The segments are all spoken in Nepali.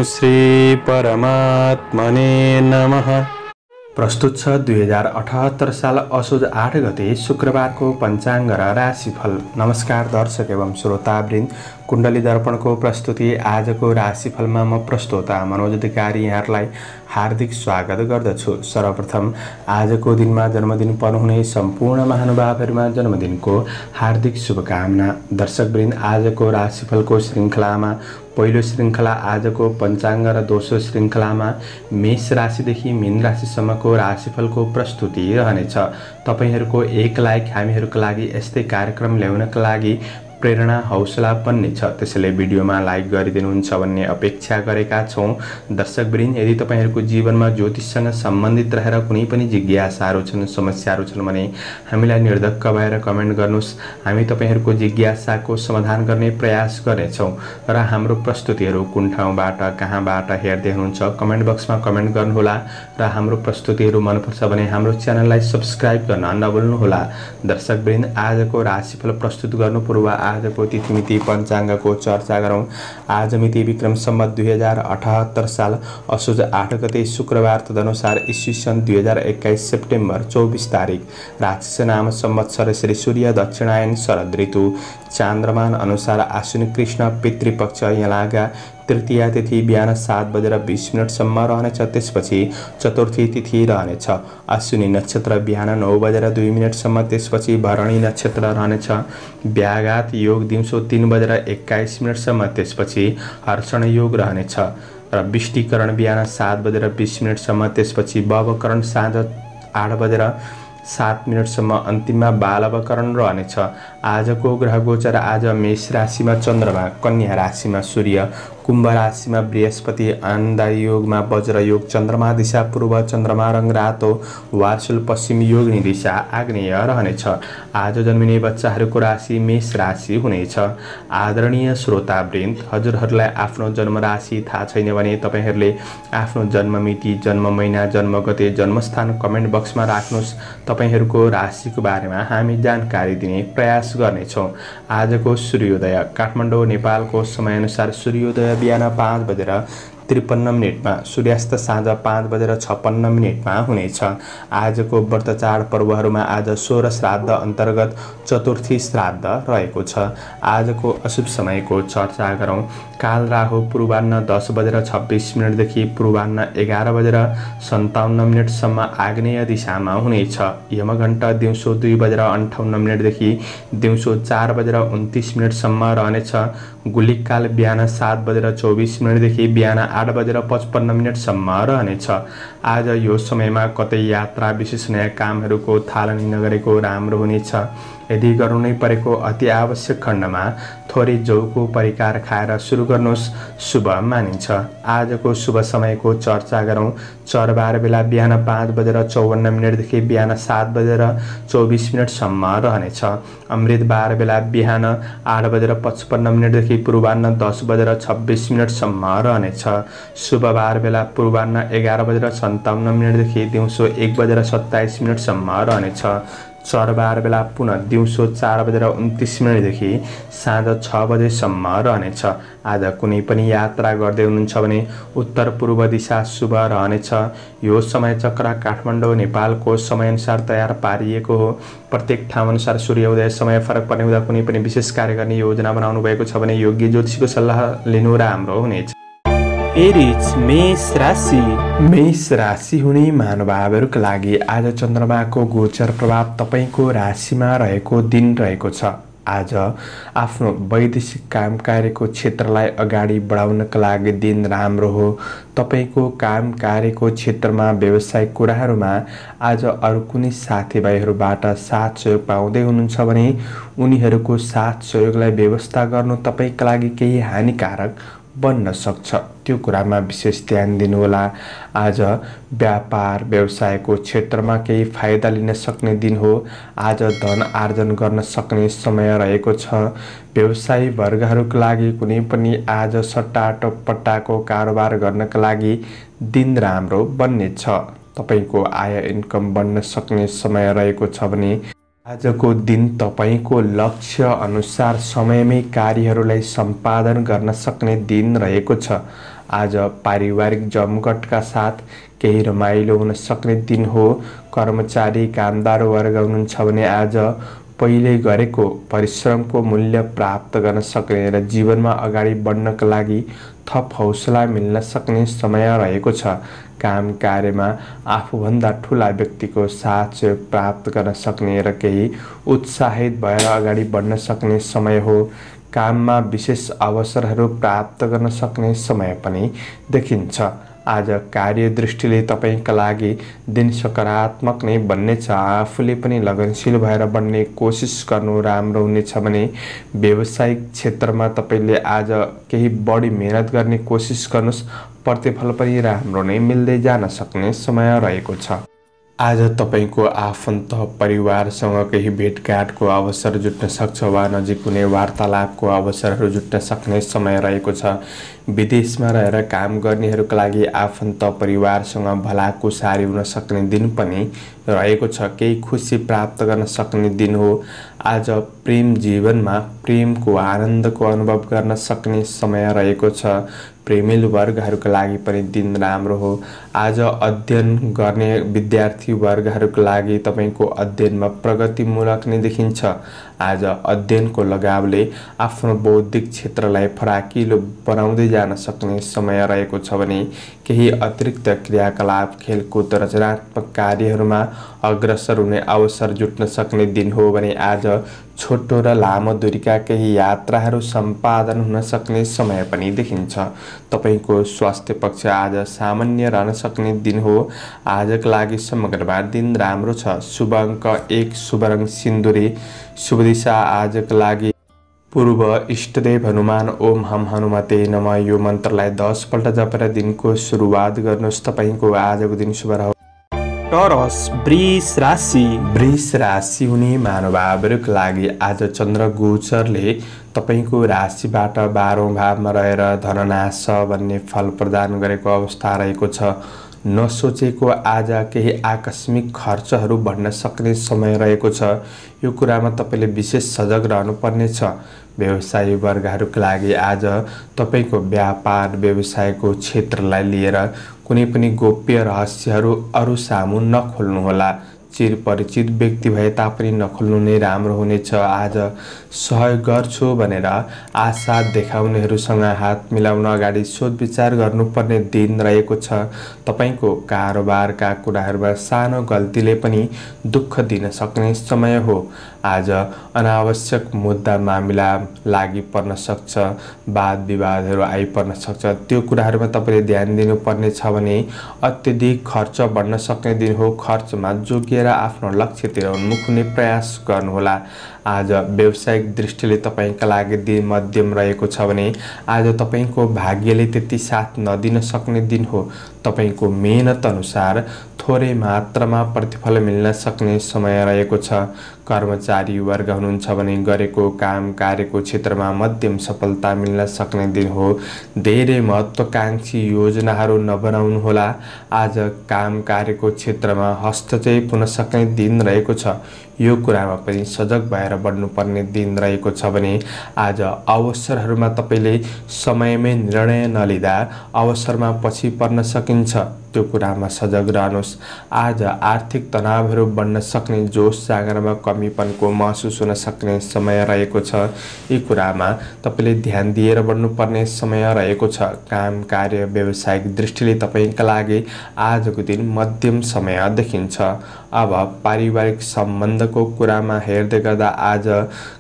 श्री परमात्मने नमः। प्रस्तुत छ 2078 साल असोज 8 गते शुक्रबारको पञ्चाङ्ग र राशिफल। नमस्कार दर्शक एवं श्रोतावृन्द, कुण्डली दर्पणको प्रस्तुति आजको राशिफलमा म प्रस्तोता मनोज अधिकारी यहाँहरूलाई हार्दिक स्वागत गर्दछु। सर्वप्रथम आजको दिनमा जन्मदिन पर्नुहुने सम्पूर्ण महानुभावहरूमा जन्मदिनको हार्दिक शुभकामना। दर्शकवृन्द, आजको राशिफलको श्रृङ्खलामा पहिलो श्रृङ्खला आजको पञ्चाङ्ग र दोस्रो श्रृङ्खलामा मेष राशिदेखि मीन राशिसम्मको राशिफलको प्रस्तुति रहनेछ। तपाईहरूको एक लाइक हामीहरूको लागि यस्तै कार्यक्रम ल्याउनका लागि प्रेरणा हौसला बन्नेछ, त्यसैले भिडियोमा लाइक गरिदिनुहुन्छ भन्ने अपेक्षा गरेका छौँ। दर्शकवृन्द, यदि तपाईहरूको जीवनमा ज्योतिषसँग सम्बन्धित रहेर कुनै पनि जिज्ञासाहरू छन्, समस्याहरू छन् भने हामीलाई निर्धक्क भएर कमेन्ट गर्नुहोस्। हामी तपाईहरूको जिज्ञासाको समाधान गर्ने प्रयास गर्नेछौँ र हाम्रो प्रस्तुतिहरू कुन ठाउँबाट कहाँबाट हेर्दै हुनुहुन्छ कमेन्ट बक्समा कमेन्ट गर्नुहोला र हाम्रो प्रस्तुतिहरू मनपर्छ भने हाम्रो च्यानललाई सब्स्क्राइब गर्न नभुल्नुहोला। दर्शकवृन्द, आजको राशिफल प्रस्तुत गर्नु पूर्व आजको तिथिमिति पञ्चाङ्गको चर्चा गरौँ। आज मिति विक्रम सम्वत 2078 साल असोज 8 गते शुक्रबार, तदनुसार ईस्वी सन् 2021 सेप्टेम्बर 24 तारिक, राक्षस नाम संवत्सर श्री सूर्य दक्षिणायन शरद ऋतु, चान्द्रमान अनुसार आश्विन कृष्ण पितृपक्ष यलागा तृतीया तिथि बिहान 7:20 रहनेछ। त्यसपछि चतुर्थी तिथि रहनेछ। अश्विनी नक्षत्र बिहान 9:02 त्यसपछि भरणी नक्षत्र रहनेछ। व्याघात योग दिउँसो 3:21 त्यसपछि हर्षण योग रहनेछ र विष्टिकरण बिहान 7:20 त्यसपछि भवकरण साँझ 8:07 अन्तिममा बालवकरण रहनेछ। आजको ग्रह गोचर आज मेष राशिमा चन्द्रमा, कन्या राशिमा सूर्य, कुम्भ राशिमा बृहस्पति, आनन्दायी योगमा वज्र योग, चन्द्रमा दिशा पूर्व, चन्द्रमा रङ रातो, वार्षुल पश्चिम, योगिनी दिशा आग्नेय रहनेछ। आज जन्मिने बच्चाहरूको राशि मेष राशि हुनेछ। आदरणीय श्रोतावृन्द, हजुरहरूलाई आफ्नो जन्म राशि थाहा छैन भने तपाईहरूले आफ्नो जन्म मिति, जन्म महिना, जन्म गते, जन्मस्थान कमेन्ट बक्समा राख्नुहोस्। तपाईँहरूको राशिको बारेमा हामी जानकारी दिने प्रयास गर्नेछौँ। आजको सूर्योदय काठमाडौँ नेपालको समयअनुसार सूर्योदय बिहान 5:53 सूर्यास्त साँझ 5:56 हुनेछ। आजको व्रत चाड पर्वहरूमा आज सोह्र श्राद्ध अन्तर्गत चतुर्थी श्राद्ध रहेको छ। आजको अशुभ समयको चर्चा गरौँ। काल राहु पूर्वाह्न 10:26 देखि पूर्वाह्न 11:57 आग्नेय दिशामा हुनेछ। यमघण्ट दिउँसो 2:58 देखि दिउँसो 4:29 रहनेछ। गुलिक काल बिहान 7:24 देखि बिहान 8:55 रहनेछ। आज यो समयमा कतै यात्रा विशेष नयाँ कामहरूको थालनी नगरेको राम्रो हुनेछ। यदि गर्नु नै परेको अति आवश्यक खण्डमा थोरै जौको परिकार खाएर सुरु गर्नुहोस्, शुभ मानिन्छ। आजको शुभ समयको चर्चा गरौँ। चरबार बेला बिहान 5:54 देखि बिहान 7:24 रहनेछ। अमृत बार बेला बिहान 8:55 देखि पूर्वाह्न 10:26 रहनेछ। शुभ बार बेला पूर्वाह्न 11:57 देखि दिउँसो 1:27 रहनेछ। चरबार बेला पुनः दिउँसो 4:29 देखि साँझ 6 बजेसम्म रहनेछ। आज कुनै पनि यात्रा गर्दै हुनुहुन्छ भने उत्तर पूर्व दिशा शुभ रहनेछ। यो समय चक्र काठमाडौँ नेपालको समयअनुसार तयार पारिएको हो। प्रत्येक ठाउँअनुसार सूर्योदय समय फरक पर्ने हुँदा कुनै पनि विशेष कार्य गर्ने योजना बनाउनु भएको छ भने योग्य ज्योतिषीको सल्लाह लिनु राम्रो हुनेछ। एरिज मेष राशि। मेष राशि हुने महानुभावहरूका लागि आज चन्द्रमाको गोचर प्रभाव तपाईको राशिमा रहेको दिन रहेको छ। आज आफ्नो वैदेशिक काम कार्यको क्षेत्रलाई अगाडि बढाउनका लागि दिन राम्रो हो। तपाईको काम कार्यको क्षेत्रमा व्यावसायिक कुराहरूमा आज अरू कुनै साथीभाइहरूबाट साथ सहयोग पाउँदै हुनुहुन्छ भने उनीहरूको साथ सहयोगलाई व्यवस्था गर्नु तपाईका लागि केही हानिकारक बन्न सक्छ। त्यो कुरामा विशेष ध्यान दिनुहोला। आज व्यापार व्यवसायको क्षेत्रमा केही फाइदा लिन सक्ने दिन हो। आज धन आर्जन गर्न सक्ने समय रहेको छ। व्यवसायी वर्गहरूका लागि कुनै पनि आज सट्टा पट्टाको कारोबार गर्नका लागि दिन राम्रो बन्नेछ। तपाईको आय इन्कम बन्न सक्ने समय रहेको छ भने आजको दिन तपाईको लक्ष्य अनुसार समयमै कार्यहरूलाई सम्पादन गर्न सक्ने दिन रहेको छ। आज पारिवारिक जमघटका साथ केही रमाइलो हुन सक्ने दिन हो। कर्मचारी कामदार वर्ग हुनुहुन्छ भने आज पहिले गरेको परिश्रमको मूल्य प्राप्त गर्न सक्ने र जीवनमा अगाडि बढ्नका लागि थप हौसला मिल्न सक्ने समय रहेको छ। काम कार्यमा आफूभन्दा ठुला व्यक्तिको साथ सहयोग प्राप्त गर्न सक्ने र केही उत्साहित भएर अगाडि बढ्न सक्ने समय हो। काममा विशेष अवसरहरू प्राप्त गर्न सक्ने समय पनि देखिन्छ। आज कार्यदृष्टिले तपाईका लागि दिन सकारात्मक नै बन्नेछ। आफूले पनि लगनशील भएर बढ्ने कोसिस गर्नु राम्रो हुनेछ भने व्यावसायिक क्षेत्रमा तपाईले आज केही बढी मेहनत गर्ने कोसिस गर्नुस्। प्रतिफल पनि राम्रो नै मिल्दै जान सक्ने समय रहेको छ। आज तपाईको आफन्त परिवारसँग केही भेटघाटको अवसर जुट्न सक्छ वा नजिक कुनै वार्तालापको अवसरहरू जुट्न सक्ने समय रहेको छ। विदेशमा रहेर काम गर्नेहरूका लागि आफन्त परिवारसँग भलाकुसारी हुन सक्ने दिन पनि रहेको छ। केही खुसी प्राप्त गर्न सक्ने दिन हो। आज प्रेम जीवनमा प्रेमको आनन्दको अनुभव गर्न सक्ने समय रहेको छ। प्रेमिल वर्गहरूका लागि पनि दिन राम्रो हो। आज अध्ययन गर्ने विद्यार्थी वर्गहरूका लागि तपाईको अध्ययनमा प्रगतिमूलक नै देखिन्छ। आज अध्ययनको लगावले आफ्नो बौद्धिक क्षेत्रलाई फराकिलो बनाउँदै जान सक्ने समय रहेको छ भने केही अतिरिक्त क्रियाकलाप खेलकुद रचनात्मक कार्यहरूमा अग्रसर हुने अवसर जुट्न सक्ने दिन हो भने आज छोटो र लामो दूरीका केही यात्राहरू सम्पादन हुन सक्ने समय पनि देखिन्छ। तपाईको स्वास्थ्य पक्ष आज सामान्य रहन सक्ने दिन हो। आजका लागि समग्रमा दिन राम्रो छ। शुभ अङ्क 1, शुभ रङ सिन्दुरी, शुभ दिशा आजका लागि पूर्व। इष्टदेव हनुमान। ओम हम हनुमते नमः यो मन्त्रलाई 10 पल्ट जपेर दिनको सुरुवात गर्नुहोस्। तपाईको आजको दिन शुभ रहोस्। टोरस वृष राशि। वृष राशि हुने महानुभावहरूका लागि आज चन्द्र गोचरले तपाईको राशिबाट 12औं भावमा रहेर धननाश भन्ने फल प्रदान गरेको अवस्था रहेको छ। नसोचेको आज केही आकस्मिक खर्चहरू बढ्न सक्ने समय रहेको छ। यो कुरामा तपाईले विशेष सजग रहनुपर्ने छ। व्यवसायी वर्गहरूका लागि आज तपाईको व्यापार व्यवसायको क्षेत्रलाई लिएर कुनै पनि गोप्य रहस्यहरू अरू सामु नखोल्नुहोला। चिरपरिचित व्यक्ति भए तापनि नखोल्नु नै राम्रो हुनेछ। आज सहयोग गर्छु भनेर आशा देखाउनेहरूसँग हात मिलाउन अगाडि सोच विचार गर्नुपर्ने दिन रहेको छ। तपाईको कारोबारका कुराहरूमा सानो गल्तीले पनि दुःख दिन सक्ने समय हो। आज अनावश्यक मुद्दा मामिला लागि पर्न सक्छ। वाद विवादहरू आइपर्न सक्छ। त्यो कुराहरूमा तपाईले ध्यान दिनुपर्ने छ भने अत्यधिक खर्च बढ्न सक्ने दिन हो। खर्चमा जोगिएर आफ्नो लक्ष्यतिर उन्मुख हुने प्रयास गर्नुहोला। आज व्यावसायिक दृष्टिले तपाईका लागि दिन मध्यम रहेको छ भने आज तपाईको भाग्यले त्यति साथ नदिन सक्ने दिन हो। तपाईको मेहनत अनुसार थोरै मात्रामा प्रतिफल मिल्न सक्ने समय रहेको छ। कर्मचारी वर्ग हुनुहुन्छ भने गरेको काम कार्यको क्षेत्रमा मध्यम सफलता मिल्न सक्ने दिन हो। धेरै महत्त्वाकांक्षी योजनाहरू नबनाउनुहोला। आज काम कार्यको क्षेत्रमा हस्तक्षेप हुन सक्ने दिन रहेको छ। यो कुरामा पनि सजग भएर बढ्नुपर्ने दिन रहेको छ भने आज अवसरहरूमा तपाईले समयमै निर्णय नलिँदा अवसरमा पछि पर्न सकिन्छ। त्यो कुरामा सजग रहनुहोस्। आज आर्थिक तनावहरू बढ्न सक्ने, जोश जागरमा कमीपनको महसुस हुन सक्ने समय रहेको छ। यी कुरामा तपाईले ध्यान दिएर बढ्नुपर्ने समय रहेको छ। काम कार्य व्यावसायिक दृष्टिले तपाईका लागि आजको दिन मध्यम समय देखिन्छ। अब पारिवारिक सम्बन्धको कुरामा हेर्दै गर्दा आज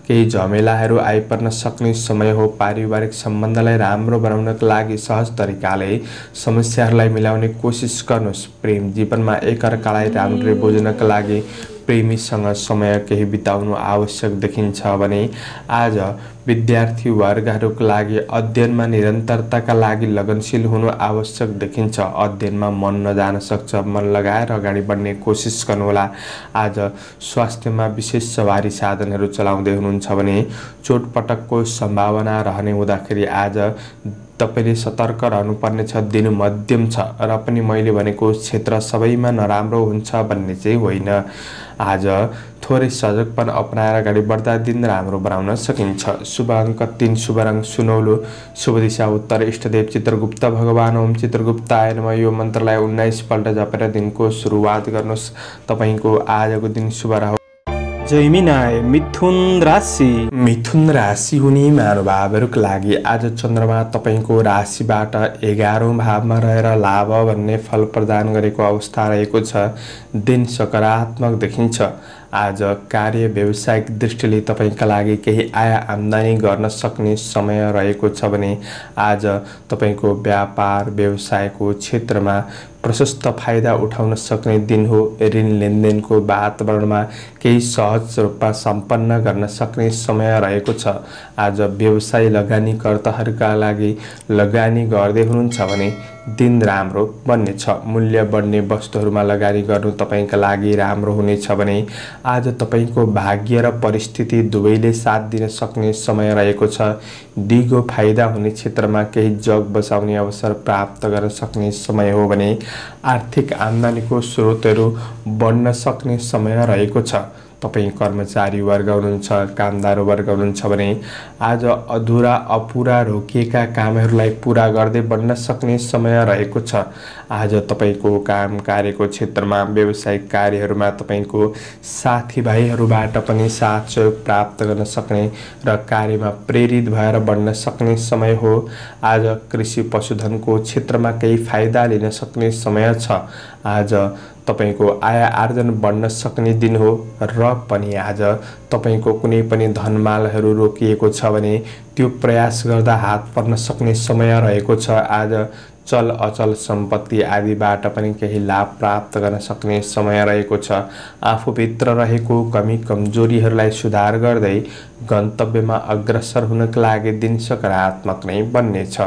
केही झमेलाहरू आइपर्न सक्ने समय हो। पारिवारिक सम्बन्धलाई राम्रो बनाउनका लागि सहज तरिकाले समस्याहरूलाई मिलाउने कोसिस गर्नुहोस्। प्रेम जीवनमा एकअर्कालाई राम्ररी बुझ्नका लागि प्रेमीसँग समय केही बिताउनु आवश्यक देखिन्छ भने आज विद्यार्थी वर्गहरूका लागि अध्ययनमा निरन्तरताका लागि लगनशील हुनु आवश्यक देखिन्छ। अध्ययनमा मन नजान सक्छ, मन लगाएर अगाडि बढ्ने कोसिस गर्नुहोला। आज स्वास्थ्यमा विशेष सवारी साधनहरू चलाउँदै हुनुहुन्छ भने चोटपटकको सम्भावना रहने हुँदाखेरि आज तपाईले सतर्क रहनुपर्ने छ। दिन मध्यम छ र पनि मैले भनेको क्षेत्र सबैमा नराम्रो हुन्छ भन्ने चाहिँ होइन। आज थोरै सजगपन अपनाएर अगाडि बढ्दा दिन राम्रो बनाउन सकिन्छ। शुभ अङ्क 3, शुभ रङ सुनौलो, शुभ दिशा उत्तर, इष्टदेव चित्रगुप्त भगवान ओम चित्रगुप्ताय नमः। यो मन्त्रलाई 19 पल्ट जपेर दिनको सुरुवात गर्नुहोस्। तपाईको आजको दिन शुभ रहोस्। जैमिनाय मिथुन राशि। मिथुन राशि हुने महानुभावहरूका लागि आज चन्द्रमा तपाईको राशिबाट 11औं भावमा रहेर लाभ भन्ने फल प्रदान गरेको अवस्था रहेको छ। दिन सकारात्मक देखिन्छ। आज कार्य व्यावसायिक दृष्टिले तपाईका लागि केही आय आम्दानी गर्न सक्ने समय रहेको छ भने आज तपाईको व्यापार व्यवसायको क्षेत्रमा प्रशस्त फाइदा उठाउन सक्ने दिन हो। ऋण लेनदेनको वातावरणमा केही सहज रूपमा सम्पन्न गर्न सक्ने समय रहेको छ। आज व्यवसाय लगानीकर्ताहरूका लागि लगानी गर्दै हुनुहुन्छ भने दिन राम्रो बन्नेछ। मूल्य बढ्ने वस्तुहरूमा लगानी गर्नु तपाईका लागि राम्रो हुनेछ भने आज तपाईको भाग्य र परिस्थिति दुवैले साथ दिन सक्ने समय रहेको छ। दिगो फाइदा हुने क्षेत्रमा केही जग बचाउने अवसर प्राप्त गर्न सक्ने समय हो भने आर्थिक आम्दानीको स्रोतहरू बढ्न सक्ने समय रहेको छ। तपाईं कर्मचारी वर्ग हुनुहुन्छ, कामदार वर्ग हुनुहुन्छ भने आज अधुरा अपुरा रोकिएका कामहरूलाई पूरा गर्दै बढ्न सक्ने समय रहेको छ। आज तपाईको काम कार्यको क्षेत्रमा व्यावसायिक कार्यहरूमा तपाईको साथीभाइहरूबाट पनि साथ सहयोग प्राप्त गर्न सक्ने र कार्यमा प्रेरित भएर बढ्न सक्ने समय हो। आज कृषि पशुधनको क्षेत्रमा केही फाइदा लिन सक्ने समय छ। आज तपाईको आय आर्जन बढ्न सक्ने दिन हो र पनि आज तपाईको कुनै पनि धनमालहरू रोकिएको छ भने त्यो प्रयास गर्दा हात पर्न सक्ने समय रहेको छ। आज चल अचल सम्पत्ति आदिबाट पनि केही लाभ प्राप्त गर्न सक्ने समय रहेको छ। आफूभित्र रहेको कमी कमजोरीहरूलाई सुधार गर्दै गन्तव्यमा अग्रसर हुनका लागि दिन सकारात्मक नै बन्नेछ।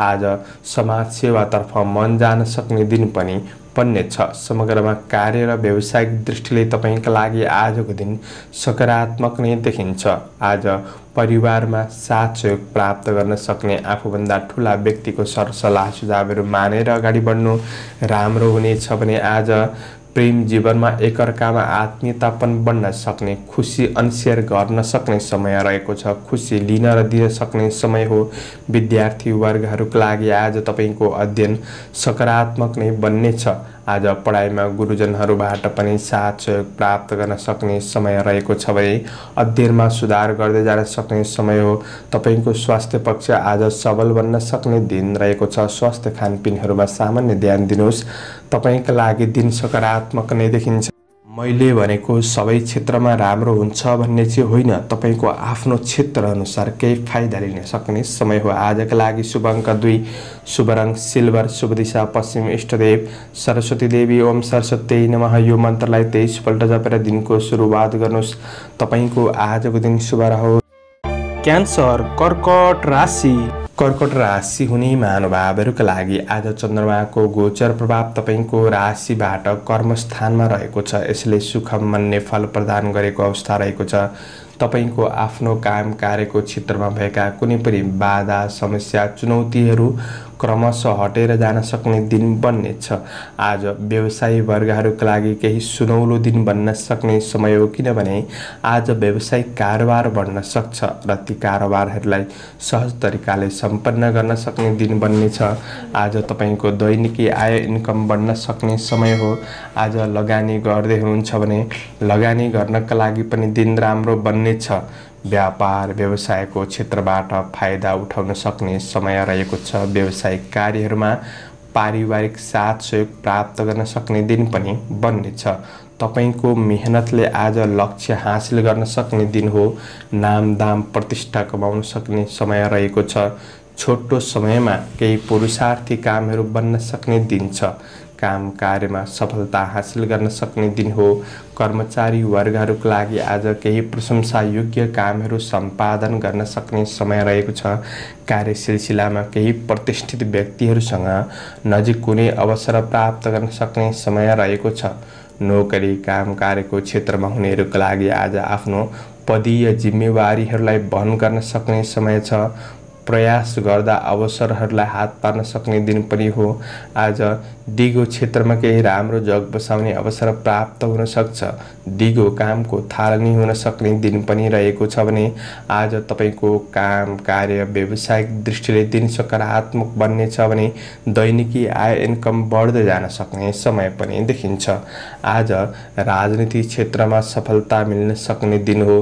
आज समाज सेवातर्फ मन जान सक्ने दिन पनि बन्नेछ। समग्रमा कार्य र व्यावसायिक दृष्टिले तपाईका लागि आजको दिन सकारात्मक नै देखिन्छ। आज परिवारमा साथ सहयोग प्राप्त गर्न सक्ने आफूभन्दा ठुला व्यक्तिको सरसल्लाह सुझावहरू मानेर अगाडि बढ्नु राम्रो हुनेछ भने आज प्रेम जीवनमा एकअर्कामा आत्मीयतापन बढ्न सक्ने, खुसी अनसेयर गर्न सक्ने समय रहेको छ। खुसी लिन र दिन सक्ने समय हो। विद्यार्थी वर्गहरूका लागि आज तपाईको अध्ययन सकारात्मक नै बन्नेछ। आज पढाइमा गुरुजनहरूबाट पनि साथ सहयोग प्राप्त गर्न सक्ने समय रहेको छ भने अध्ययनमा सुधार गर्दै जान सक्ने समय हो। तपाईको स्वास्थ्य पक्ष आज सबल बन्न सक्ने दिन रहेको छ। स्वास्थ्य खानपिनहरूमा सामान्य ध्यान दिनुहोस्। तपाईका लागि दिन सकारात्मक नै देखिन्छ। मैले भनेको सबै क्षेत्रमा राम्रो हुन्छ भन्ने चाहिँ होइन। तपाईको आफ्नो क्षेत्र अनुसार केही फाइदा लिन सक्ने समय हो। आजका लागि शुभ अङ्क 2, शुभ रङ सिल्भर, शुभ दिशा पश्चिम, इष्टदेव सरस्वती देवी ओम सरस्वती नमः। यो मन्त्रलाई 23 पल्ट जपेर दिनको सुरुवात गर्नुहोस्। तपाईको आजको दिन शुभ रहोस्। क्यान्सर कर्कट राशि। कर्कट राशि हुने महानुभावहरूका लागि आज चन्द्रमाको गोचर प्रभाव तपाईको राशिबाट कर्मस्थानमा रहेको छ। यसले सुख मान्ने फल प्रदान गरेको अवस्था रहेको छ। तपाईको आफ्नो काम कार्यको क्षेत्रमा भएका कुनै पनि बाधा समस्या चुनौतीहरू क्रमशः हटेर जान सक्ने दिन बन्नेछ। आज व्यवसायी वर्गहरूका लागि केही सुनौलो दिन बन्न सक्ने समय हो, किनभने आज व्यावसायिक कारोबार बढ्न सक्छ र ती कारोबारहरूलाई सहज तरिकाले सम्पन्न गर्न सक्ने दिन बन्नेछ। आज तपाईको दैनिकी आय इन्कम बढ्न सक्ने समय हो। आज लगानी गर्दै हुनुहुन्छ भने लगानी गर्नका लागि पनि दिन राम्रो बन्नेछ। व्यापार व्यवसायको क्षेत्रबाट फाइदा उठाउन सक्ने समय रहेको छ। व्यावसायिक कार्यहरूमा पारिवारिक साथ सहयोग प्राप्त गर्न सक्ने दिन पनि बन्नेछ। तपाईको मेहनतले आज लक्ष्य हासिल गर्न सक्ने दिन हो। नाम दाम प्रतिष्ठा कमाउन सक्ने समय रहेको छ। छोटो समयमा केही पुरुषार्थी कामहरू बन्न सक्ने दिन छ। काम कार्यमा सफलता हासिल गर्न सक्ने दिन हो। कर्मचारी वर्गहरूका लागि आज केही प्रशंसायोग्य कामहरू सम्पादन गर्न सक्ने समय रहेको छ। कार्य सिलसिलामा केही प्रतिष्ठित व्यक्तिहरूसँग नजिक कुनै अवसर प्राप्त गर्न सक्ने समय रहेको छ। नोकरी काम कार्यको क्षेत्रमा हुनेहरूका लागि आज आफ्नो पदीय जिम्मेवारीहरूलाई वहन गर्न सक्ने समय छ। प्रयास गर्दा अवसरहरूलाई हात पार्न सक्ने दिन पनि हो। आज दिगो क्षेत्रमा केही राम्रो जग बसाउने अवसर प्राप्त हुन सक्छ। दिगो कामको थालनी हुन सक्ने दिन पनि रहेको छ भने आज तपाईको काम कार्य व्यावसायिक दृष्टिले दिन सकारात्मक बन्नेछ भने दैनिकी आय इन्कम बढ्दै जान सक्ने समय पनि देखिन्छ। आज राजनीतिक क्षेत्रमा सफलता मिल्न सक्ने दिन हो।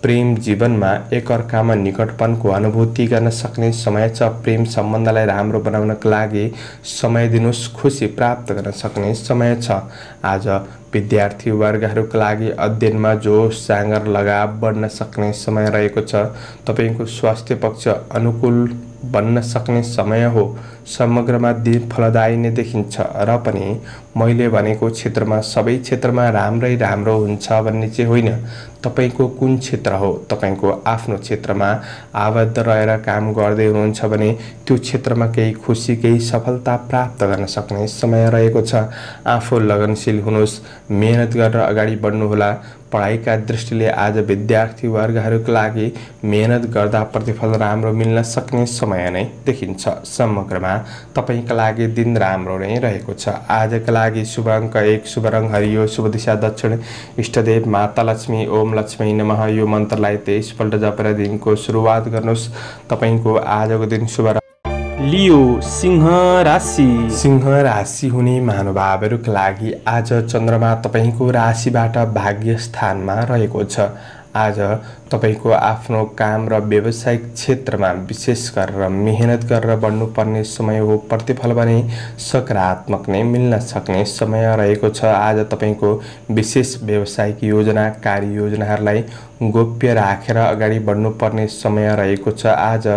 प्रेम जीवनमा एकअर्कामा निकटपनको अनुभूति गर्न सक्ने समय छ। प्रेम सम्बन्धलाई राम्रो बनाउनका लागि समय दिनुहोस्। खुसी प्राप्त गर्न सक्ने समय छ। आज विद्यार्थी वर्गहरूका लागि अध्ययनमा जोस जाँगर लगाव बढ्न सक्ने समय रहेको छ। तपाईको स्वास्थ्य पक्ष अनुकूल बन्न सक्ने समय हो। समग्रमा दिन फलदायी नै देखिन्छ र पनि मैले भनेको क्षेत्रमा सबै क्षेत्रमा राम्रै राम्रो हुन्छ भन्ने चाहिँ होइन। तपाईको कुन क्षेत्र हो, तपाईको आफ्नो क्षेत्रमा आबद्ध रहेर काम गर्दै हुनुहुन्छ भने त्यो क्षेत्रमा केही खुसी केही सफलता प्राप्त गर्न सक्ने समय रहेको छ। आफू लगनशील हुनुहोस्, मेहनत गरेर अगाडि बढ्नुहोला। पढाइका दृष्टिले आज विद्यार्थी वर्गहरूका लागि मेहनत गर्दा प्रतिफल राम्रो मिल्न सक्ने समय नै देखिन्छ। समग्रमा तपाईका लागि दिन राम्रो नै रहेको छ। आजका लागि शुभ अङ्क 1, शुभ रङ हरियो, शुभ दिशा दक्षिण, इष्टदेव माता लक्ष्मी, ओम लक्ष्मी नमः। यो मन्त्रलाई 23 पल्ट जपेर दिनको सुरुवात गर्नुहोस्। तपाईको आजको दिन शुभ लियो सिंह राशि। सिंह राशि हुने महानुभावहरूका लागि आज चन्द्रमा तपाईको राशिबाट भाग्य स्थानमा रहेको छ। आज तपाईको आफ्नो काम र व्यावसायिक क्षेत्रमा विशेष गरेर मेहनत गरेर बढ्नुपर्ने समय हो। प्रतिफल भने सकारात्मक नै मिल्न सक्ने समय रहेको छ। आज तपाईको विशेष व्यावसायिक योजना कार्ययोजनाहरूलाई गोप्य राखेर अगाडि बढ्नुपर्ने समय रहेको छ। आज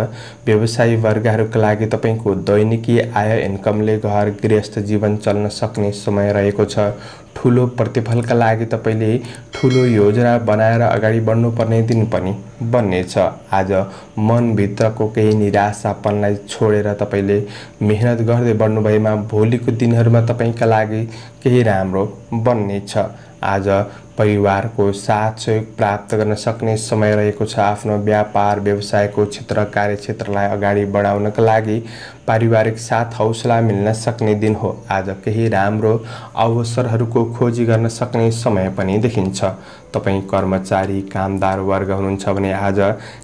व्यवसायी वर्गहरूका लागि तपाईको दैनिकी आय इन्कमले घर गृहस्थ जीवन चल्न सक्ने समय रहेको छ। ठुलो प्रतिफलका लागि तपाईले ठुलो योजना बनाएर अगाडि बढ्नुपर्ने दिन पनि बन्नेछ। आज मनभित्रको केही निराशापनलाई छोडेर तपाईले मेहनत गर्दै बढ्नुभएमा भोलिको दिनहरूमा तपाईका लागि केही राम्रो बन्नेछ। आज परिवारको साथ सहयोग प्राप्त गर्न सक्ने समय रहेको छ। आफ्नो व्यापार व्यवसायको क्षेत्र कार्यक्षेत्रलाई अगाडि बढाउनका लागि पारिवारिक साथ हौसला मिल्न सक्ने दिन हो। आज केही राम्रो अवसरहरूको खोजी गर्न सक्ने समय पनि देखिन्छ। तपाईँ कर्मचारी कामदार वर्ग हुनुहुन्छ भने आज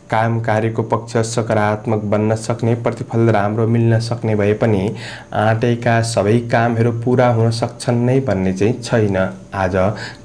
काम कार्यको पक्ष सकारात्मक बन्न सक्ने, प्रतिफल राम्रो मिल्न सक्ने भए पनि आँटेका सबै कामहरू पूरा हुन सक्छन् नै भन्ने चाहिँ छैन। आज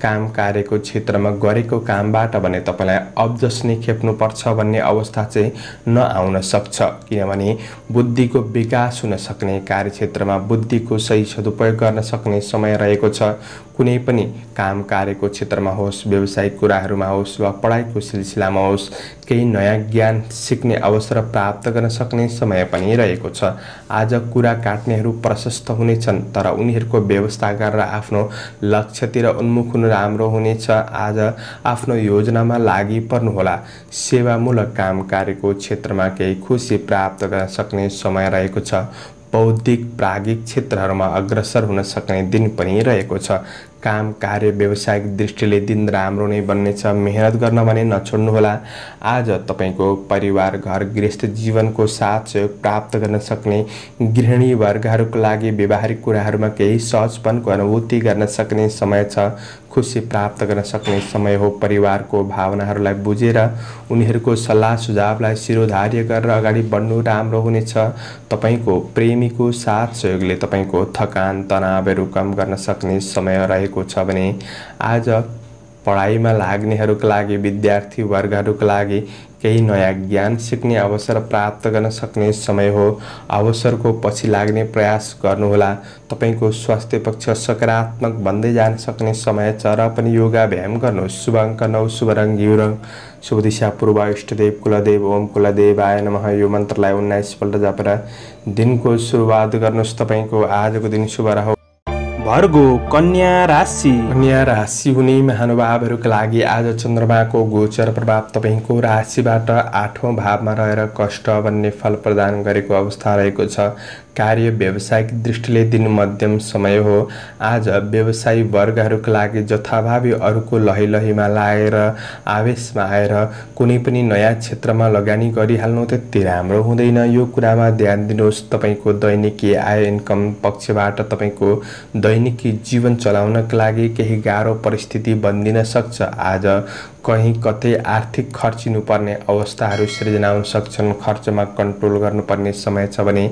काम कार्यको क्षेत्रमा गरेको कामबाट भने तपाईलाई अब्जस नै खेप्नुपर्छ भन्ने अवस्था चाहिँ नआउन सक्छ। किनभने बुद्धिको विकास हुन सक्ने, कार्यक्षेत्रमा बुद्धिको सही सदुपयोग गर्न सक्ने समय रहेको छ। कुनै पनि काम कार्यको क्षेत्रमा होस्, व्यावसायिक कुराहरूमा होस् वा पढाइको सिलसिलामा होस्, केही नयाँ ज्ञान सिक्ने अवसर प्राप्त गर्न सक्ने समय पनि रहेको छ। आज कुरा काट्नेहरू प्रशस्त हुनेछन्, तर उनीहरूको व्यवस्था गरेर आफ्नो लक्ष्यतिर उन्मुख हुनु राम्रो हुनेछ। आज आफ्नो योजनामा लागि पर्नुहोला। सेवामूलक काम कार्यको क्षेत्रमा केही खुसी प्राप्त गर्न सक्ने समय रहेको छ। बौद्धिक प्राज्ञिक क्षेत्रहरूमा अग्रसर हुन सक्ने दिन पनि रहेको छ। काम कार्य व्यावसायिक दृष्टिले दिन राम्रो नै बन्नेछ। मेहनत गर्न भने नछोड्नुहोला। आज तपाईको परिवार घर गृहस्थ जीवनको साथ सहयोग प्राप्त गर्न सक्ने, गृहिणी वर्गहरूका लागि व्यवहारिक कुराहरूमा केही सहजपनको अनुभूति गर्न सक्ने समय छ। खुसी प्राप्त गर्न सक्ने समय हो। परिवारको भावनाहरूलाई बुझेर उनीहरूको सल्लाह सुझावलाई शिरोधार्य गरेर अगाडि बढ्नु राम्रो हुनेछ। तपाईको प्रेमीको साथ सहयोगले तपाईको थकान तनावहरू कम गर्न सक्ने समय रहेको छ भने आज पढाइमा लाग्नेहरूका लागि, विद्यार्थी वर्गहरूका लागि केही नयाँ ज्ञान सिक्ने अवसर प्राप्त गर्न सक्ने समय हो। अवसरको पछि लाग्ने प्रयास गर्नुहोला। तपाईको स्वास्थ्य पक्ष सकारात्मक बन्दै जान सक्ने समय छ र पनि योगा व्यायाम गर्नुहोस्। शुभ अङ्क 9, शुभ रङ घिउ रङ, शुभ दिशा पूर्व, इष्टदेव कुलदेव ओम कुलदेवाय नमः। यो मन्त्रलाई 19 पल्ट जपेर दिनको सुरुवात गर्नुहोस्। तपाईको आजको दिन शुभ रहोस्। भर्गो कन्या राशि। कन्या राशि हुने महानुभावहरूका लागि आज चन्द्रमाको गोचर प्रभाव तपाईँको राशिबाट 8औं भावमा रहेर कष्ट भन्ने फल प्रदान गरेको अवस्था रहेको छ। कार्य व्यावसायिक दृष्टिले दिन मध्यम समय हो। आज व्यवसायी वर्गहरूका लागि जथाभावी अरूको लहीलहीमा लागेर आवेशमा आएर कुनै पनि नयाँ क्षेत्रमा लगानी गरिहाल्नु त्यति राम्रो हुँदैन। यो कुरामा ध्यान दिनुहोस्। तपाईँको दैनिकी आय इन्कम पक्षबाट तपाईँको दैनिकी जीवन चलाउनका लागि केही गाह्रो परिस्थिति बन्दिन सक्छ। आज कहीँ कतै आर्थिक खर्चिनुपर्ने अवस्थाहरू सृजना हुन सक्छन्। खर्चमा कन्ट्रोल गर्नुपर्ने समय छ भने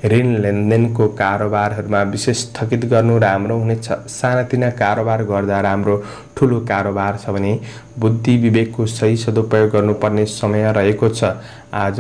ऋण लेनदेनको कारोबारहरूमा विशेष स्थगित गर्नु राम्रो हुनेछ। सानातिना कारोबार गर्दा राम्रो, ठुलो कारोबार छ भने बुद्धि विवेकको सही सदुपयोग गर्नुपर्ने समय रहेको छ। आज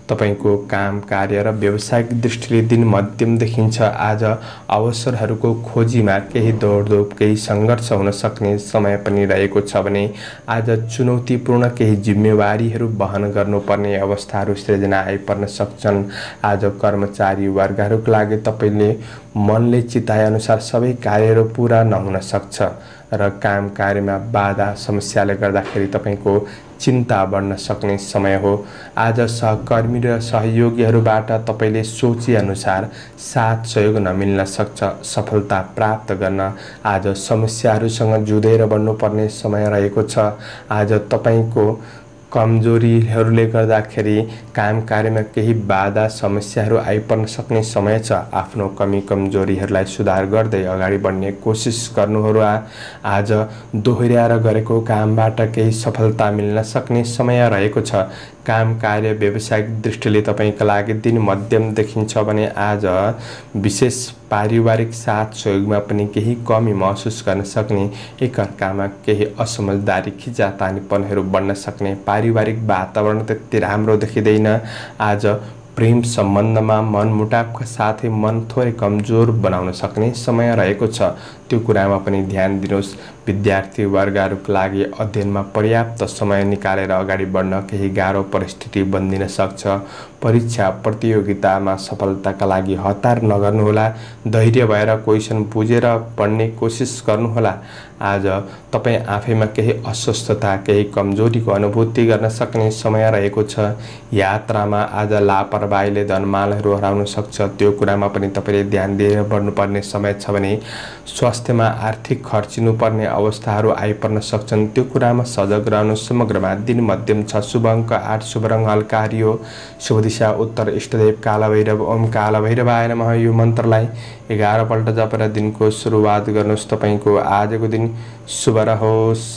तपाईँको काम कार्य र व्यावसायिक दृष्टिले दिन मध्यम देखिन्छ। आज अवसरहरूको खोजीमा केही दौडधोप केही सङ्घर्ष हुन सक्ने समय पनि रहेको छ भने आज चुनौतीपूर्ण केही जिम्मेवारीहरू वहन गर्नुपर्ने अवस्थाहरू सृजना आइपर्न सक्छन्। आज कर्मचारी वर्गहरूका लागि तपाईँले मनले चिताए अनुसार सबै कार्यहरू पुरा नहुन सक्छ र काम कार्यमा बाधा समस्याले गर्दाखेरि तपाईँको चिन्ता बढ्न सक्ने समय हो। आज सहकर्मी र सहयोगीहरूबाट तपाईँले सोचे अनुसार साथ सहयोग नमिल्न सक्छ। सफलता प्राप्त गर्न आज समस्याहरूसँग जुधेर बढ्नुपर्ने समय रहेको छ। आज तपाईँको कमजोरीहरूले गर्दाखेरि काम कार्यमा केही बाधा समस्याहरू आइपर्न सक्ने समय छ। आफ्नो कमी कमजोरीहरूलाई सुधार गर्दै अगाडि बढ्ने कोसिस गर्नुहोला। आज दोहोर्याएर गरेको कामबाट केही सफलता मिल्न सक्ने समय रहेको छ। काम कार्य व्यावसायिक दृष्टिले तपाईँका लागि दिन मध्यम देखिन्छ भने आज विशेष पारिवारिक साथ सहयोगमा पनि केही कमी महसुस गर्न सक्ने, एकअर्कामा केही असमझदारी खिचातानीपनहरू बढ्न सक्ने, पारिवारिक वातावरण त्यति राम्रो देखिँदैन। आज प्रेम सम्बन्धमा मनमुटावका साथै मन थोरै कमजोर बनाउन सक्ने समय रहेको छ। त्यो कुरामा पनि ध्यान दिनुहोस्। विद्यार्थी वर्गहरूका लागि अध्ययनमा पर्याप्त समय निकालेर अगाडि बढ्न केही गाह्रो परिस्थिति बन्दिन सक्छ। परीक्षा प्रतियोगितामा सफलताका लागि हतार नगर्नुहोला। धैर्य भएर क्वेसन बुझेर पढ्ने कोसिस गर्नुहोला। आज तपाईँ आफैमा केही अस्वस्थता केही कमजोरीको अनुभूति गर्न सक्ने समय रहेको छ। यात्रामा आज लापरवाहीले धनमालहरू हराउन सक्छ। त्यो कुरामा पनि तपाईँले ध्यान दिएर बढ्नुपर्ने समय छ भने स्वास्थ्यमा आर्थिक खर्चिनुपर्ने अवस्थाहरू आइपर्न सक्छन्। त्यो कुरामा सजग रहनु। समग्रमा दिन मध्यम छ। शुभ अङ्क 8, शुभ रङ हल्का हरियो, शुभ दिशा उत्तर, इष्टदेव कालभैरव। ओम कालभैरवाय नमः। यो मन्त्रलाई 11 पल्ट जपेर दिनको सुरुवात गर्नुहोस्। तपाईँको आजको दिन शुभ रहोस्।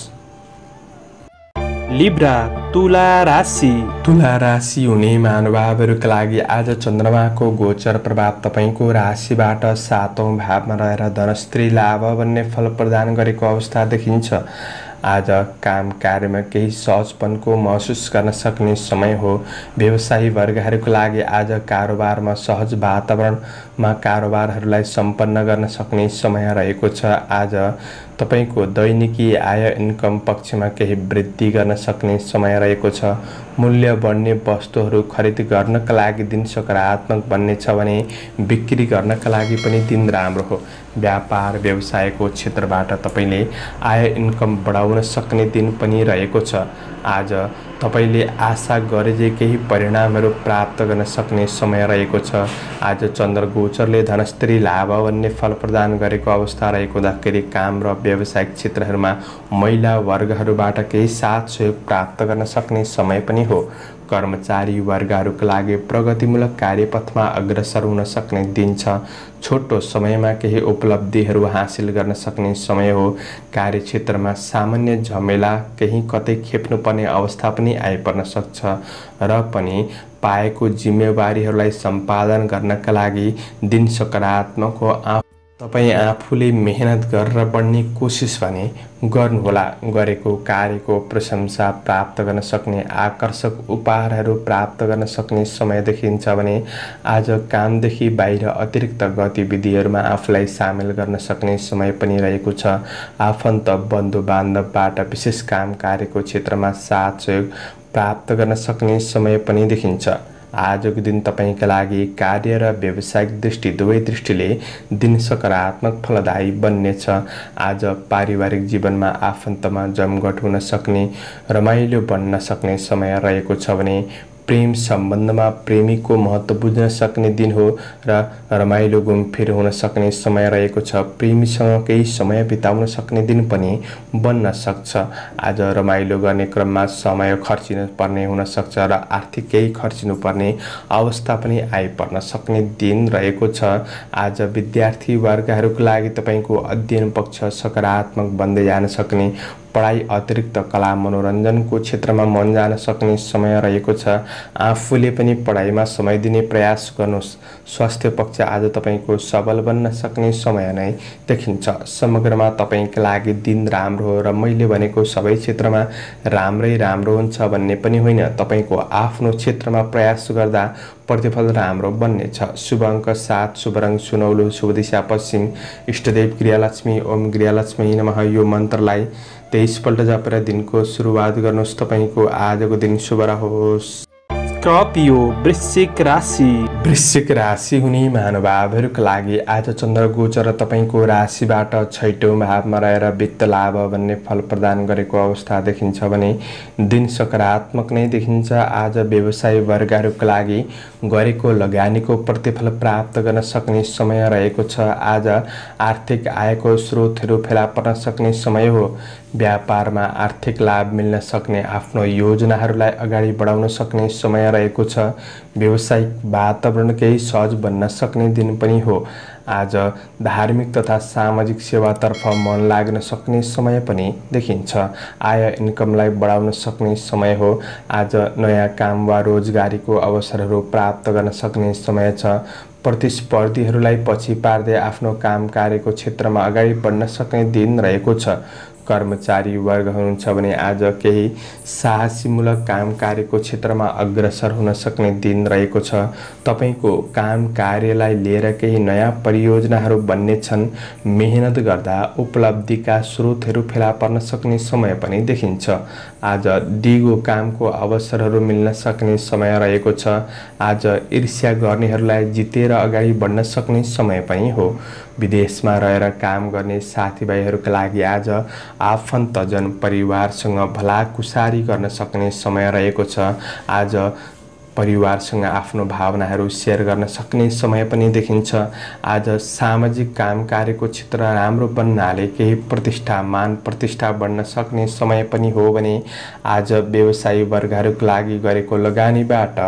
लिब्रा तुला राशि। तुला राशि हुने महानुभावहरूका लागि आज चन्द्रमाको गोचर प्रभाव तपाईँको राशिबाट 7औं भावमा रहेर धनस्त्री लाभ भन्ने फल प्रदान गरेको अवस्था देखिन्छ। आज काम कार्यमा केही सहजपनको महसुस गर्न सक्ने समय हो। व्यवसायी वर्गहरूका लागि आज कारोबारमा सहज वातावरणमा कारोबारहरूलाई सम्पन्न गर्न सक्ने समय रहेको छ। आज तपाईको दैनिकी आय इन्कम पक्षमा केही वृद्धि गर्न सक्ने समय रहेको छ। मूल्य बढ्ने वस्तुहरू खरिद गर्नका लागि दिन सकारात्मक बन्नेछ भने बिक्री गर्नका लागि पनि दिन राम्रो हो। व्यापार व्यवसायको क्षेत्रबाट तपाईले आय इन्कम बढाउन सक्ने दिन पनि रहेको छ। आज तपाईले आशा गरे केही परिणामहरू प्राप्त गर्न सक्ने समय रहेको छ। आज चन्द्र गोचरले धनस्त्री लाभ भन्ने फल प्रदान गरेको अवस्था रहेको हुँदाखेरि काम र व्यावसायिक क्षेत्रहरूमा महिला वर्गहरूबाट केही साथ सहयोग प्राप्त गर्न सक्ने समय पनि हो। कर्मचारी वर्गहरूका लागि प्रगतिमूलक कार्यपथमा अग्रसर हुन सक्ने दिन छ। छोटो समयमा केही उपलब्धिहरू हासिल गर्न सक्ने समय हो। कार्यक्षेत्रमा सामान्य झमेला केही कतै खेप्नुपर्ने अवस्था पनि आइपर्न सक्छ र पनि पाएको जिम्मेवारीहरूलाई सम्पादन गर्नका लागि दिन सकारात्मक हो। तपाईँ आफूले मेहनत गरेर बढ्ने कोसिस भने गर्नुहोला। गरेको कार्यको प्रशंसा प्राप्त गर्न सक्ने आकर्षक उपहारहरू प्राप्त गर्न सक्ने समय देखिन्छ भने आज कामदेखि बाहिर अतिरिक्त गतिविधिहरूमा आफूलाई सामेल गर्न सक्ने समय पनि रहेको छ। आफन्त बन्धु बान्धवबाट विशेष काम कार्यको क्षेत्रमा साथ सहयोग प्राप्त गर्न सक्ने समय पनि देखिन्छ। आजको दिन तपाईँका लागि कार्य र व्यावसायिक दृष्टि दुवै दृष्टिले दिन सकारात्मक फलदायी बन्नेछ। आज पारिवारिक जीवनमा आफन्तमा जमघट हुन सक्ने, रमाइलो बन्न सक्ने समय रहेको छ भने प्रेम सम्बन्धमा प्रेमीको महत्त्व बुझ्न सक्ने दिन हो र रमाइलो घुमफिर हुन सक्ने समय रहेको छ। प्रेमीसँग केही समय बिताउन सक्ने दिन पनि बन्न सक्छ। आज रमाइलो गर्ने क्रममा समय खर्चिनु पर्ने हुन सक्छ र आर्थिक केही खर्चिनु पर्ने अवस्था पनि आइपर्न सक्ने दिन रहेको छ। आज विद्यार्थी वर्गहरूको लागि तपाईँको अध्ययन पक्ष सकारात्मक बन्दै जान सक्ने, पढाइ अतिरिक्त कला मनोरञ्जनको क्षेत्रमा मन जान सक्ने समय रहेको छ। आफूले पनि पढाइमा समय दिने प्रयास गर्नुहोस्। स्वास्थ्य पक्ष आज तपाईँको सबल बन्न सक्ने समय नै देखिन्छ। समग्रमा तपाईँका लागि दिन राम्रो हो र मैले भनेको सबै क्षेत्रमा राम्रै राम्रो हुन्छ भन्ने पनि होइन। तपाईँको आफ्नो क्षेत्रमा प्रयास गर्दा प्रतिफल राम्रो बन्नेछ। शुभ अङ्क 7, शुभ रङ सुनौलो, शुभ दिशा पश्चिम, इष्टदेव गृहलक्ष्मी। ओम गृहलक्ष्मी नमः यो मन्त्रलाई 23 पल्ट जपेर दिनको सुरुवात गर्नुहोस्। तपाईँको आजको दिन शुभ रहोस्। स्कर्पियो वृश्चिक राशि। वृश्चिक राशि हुने महानुभावहरूका लागि आज चन्द्र गोचर तपाईँको राशिबाट 6औं भावमा रहेर वित्त लाभ भन्ने फल प्रदान गरेको अवस्था देखिन्छ भने दिन सकारात्मक नै देखिन्छ। आज व्यवसाय वर्गहरूका लागि गरेको लगानीको प्रतिफल प्राप्त गर्न सक्ने समय रहेको छ। आज आर्थिक आयको स्रोतहरू फेला पर्न सक्ने समय हो। व्यापारमा आर्थिक लाभ मिल्न सक्ने, आफ्नो योजनाहरूलाई अगाडि बढाउन सक्ने समय रहेको छ। व्यावसायिक वातावरण केही सहज बन्न सक्ने दिन पनि हो। आज धार्मिक तथा सामाजिक सेवातर्फ मन लाग्न सक्ने समय पनि देखिन्छ। आय इन्कमलाई बढाउन सक्ने समय हो। आज नयाँ काम वा रोजगारीको अवसरहरू प्राप्त गर्न सक्ने समय छ। प्रतिस्पर्धीहरूलाई पछि पार्दै आफ्नो काम कार्यको क्षेत्रमा अगाडि बढ्न सक्ने दिन रहेको छ। कर्मचारी वर्ग हुनुहुन्छ भने आज केही साहसीमूलक काम कार्यको क्षेत्रमा अग्रसर हुन सक्ने दिन रहेको छ। तपाईँको काम कार्यलाई लिएर केही नयाँ परियोजनाहरू बन्ने छन्। मेहनत गर्दा उपलब्धिका स्रोतहरू फेला पर्न सक्ने समय पनि देखिन्छ। आज दिगो कामको अवसरहरू मिल्न सक्ने समय रहेको छ। आज ईर्ष्या गर्नेहरूलाई जितेर अगाडि बढ्न सक्ने समय पनि हो। विदेशमा रहेर काम गर्ने साथीभाइहरूका लागि आज आफन्तजन परिवारसँग भलाकुसारी गर्न सक्ने समय रहेको छ। आज परिवारसँग आफ्नो भावनाहरू सेयर गर्न सक्ने समय पनि देखिन्छ। आज सामाजिक काम कार्यको क्षेत्र राम्रो बन्नाले केही प्रतिष्ठा, मान प्रतिष्ठा बढ्न सक्ने समय पनि हो भने आज व्यवसायी वर्गहरूका लागि गरेको लगानीबाट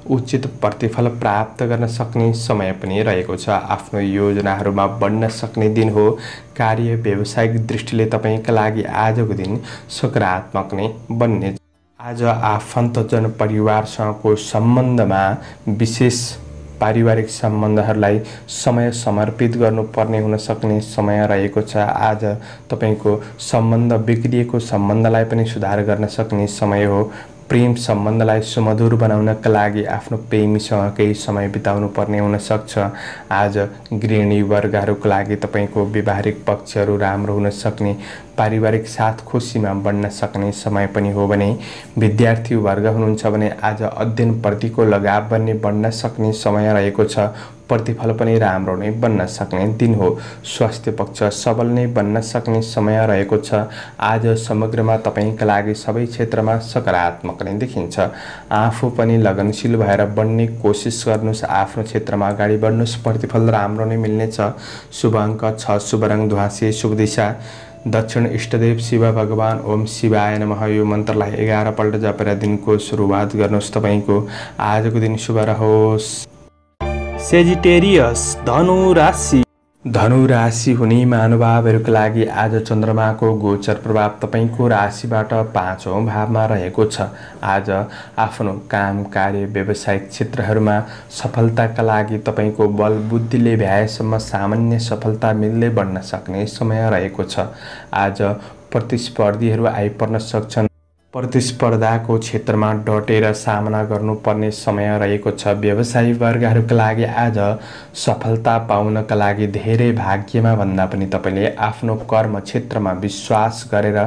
उचित प्रतिफल प्राप्त गर्न सक्ने समय पनि रहेको छ। आफ्नो योजनाहरूमा बढ्न सक्ने दिन हो। कार्य व्यावसायिक दृष्टिले तपाईँका लागि आजको दिन सकारात्मक नै बन्ने। आज आफन्तजन परिवारसँगको सम्बन्धमा विशेष पारिवारिक सम्बन्धहरूलाई समय समर्पित गर्नुपर्ने हुन सक्ने समय रहेको छ। आज तपाईँको सम्बन्ध बिग्रिएको सम्बन्धलाई पनि सुधार गर्न सक्ने समय हो। प्रेम सम्बन्धलाई सुमधुर बनाउनका लागि आफ्नो प्रेमीसँग केही समय बिताउनु पर्ने हुन सक्छ। आज गृहिणी वर्गहरूका लागि तपाईँको व्यवहारिक पक्षहरू राम्रो हुन सक्ने, पारिवारिक साथ खुसीमा बढ्न सक्ने समय पनि हो भने विद्यार्थी वर्ग हुनुहुन्छ भने आज अध्ययनप्रतिको लगाव बढ्न सक्ने समय रहेको छ। प्रतिफल पनि राम्रो नै बन्न सक्ने दिन हो। स्वास्थ्य पक्ष सबल नै बन्न सक्ने समय रहेको छ। आज समग्रमा तपाईँका लागि सबै क्षेत्रमा सकारात्मक नै देखिन्छ। आफू पनि लगनशील भएर बढ्ने कोसिस गर्नुहोस्। आफ्नो क्षेत्रमा अगाडि बढ्नुहोस्, प्रतिफल राम्रो नै मिल्नेछ। शुभ अङ्क 6, शुभ रङ ध्वाँसे, शुभ दिशा दक्षिण, इष्टदेव शिव भगवान। ओम शिवाय नमः यो मन्त्रलाई 11 पल्ट जपेर दिनको सुरुवात गर्नुहोस्। तपाईँको आजको दिन शुभ रहोस्। सेजिटेरियस धनु राशि। धनु राशि हुने महानुभावहरूका लागि आज चन्द्रमाको गोचर प्रभाव तपाईँको राशिबाट 5औं भावमा रहेको छ। आज आफ्नो काम कार्य व्यावसायिक क्षेत्रहरूमा सफलताका लागि तपाईँको बल बुद्धिले भ्याएसम्म सामान्य सफलता मिल्दै बढ्न सक्ने समय रहेको छ। आज प्रतिस्पर्धीहरू आइपर्न सक्छन्। प्रतिस्पर्धाको क्षेत्रमा डटेर सामना गर्नुपर्ने समय रहेको छ। व्यवसायी वर्गहरूका लागि आज सफलता पाउनका लागि धेरै भाग्यमा भन्दा पनि तपाईँले आफ्नो कर्म क्षेत्रमा विश्वास गरेर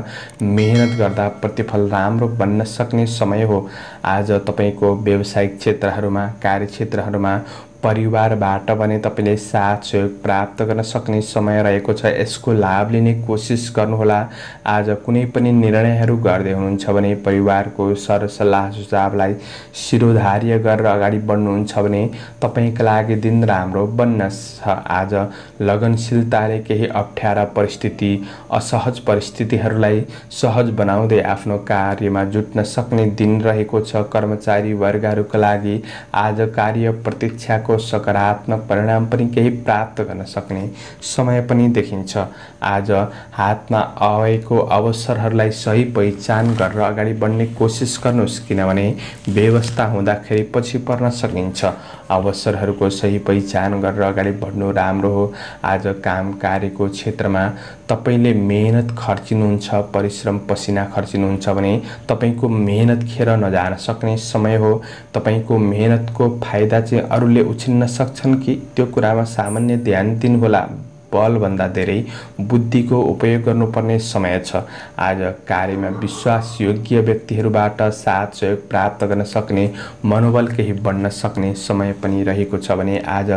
मेहनत गर्दा प्रतिफल राम्रो बन्न सक्ने समय हो। आज तपाईँको व्यावसायिक क्षेत्रहरूमा, कार्यक्षेत्रहरूमा परिवारबाट भने तपाईँले साथ सहयोग प्राप्त गर्न सक्ने समय रहेको छ। यसको लाभ लिने कोसिस गर्नुहोला। आज कुनै पनि निर्णयहरू गर्दै हुनुहुन्छ भने परिवारको सरसल्लाह सुझावलाई शिरोधार्य गरेर अगाडि बढ्नुहुन्छ भने तपाईँका लागि दिन राम्रो बन्न छ। आज लगनशीलताले केही अप्ठ्यारा परिस्थिति, असहज परिस्थितिहरूलाई सहज बनाउँदै आफ्नो कार्यमा जुट्न सक्ने दिन रहेको छ। कर्मचारी वर्गहरूका लागि आज कार्य प्रतीक्षाको सकारात्मक परिणाम पनि केही प्राप्त गर्न सक्ने समय पनि देखिन्छ। आज हातमा आएको अवसरहरूलाई सही पहिचान गरेर अगाडि बढ्ने कोसिस गर्नुहोस्, किनभने व्यवस्था हुँदाखेरि पछि पर्न सकिन्छ। अवसरहरूको सही पहिचान गरेर अगाडि बढ्नु राम्रो हो। आज काम कार्यको क्षेत्रमा तपाईँले मेहनत खर्चिनुहुन्छ, परिश्रम पसिना खर्चिनुहुन्छ भने तपाईँको मेहनत खेर नजान सक्ने समय हो। तपाईँको मेहनतको फाइदा चाहिँ अरूले उछिन्न सक्छन् कि त्यो कुरामा सामान्य ध्यान दिनुहोला। बलभन्दा धेरै बुद्धिको उपयोग गर्नुपर्ने समय छ। आज कार्यमा विश्वासयोग्य व्यक्तिहरूबाट साथ सहयोग प्राप्त गर्न सक्ने मनोबल केही बढ्न सक्ने समय पनि रहेको छ भने आज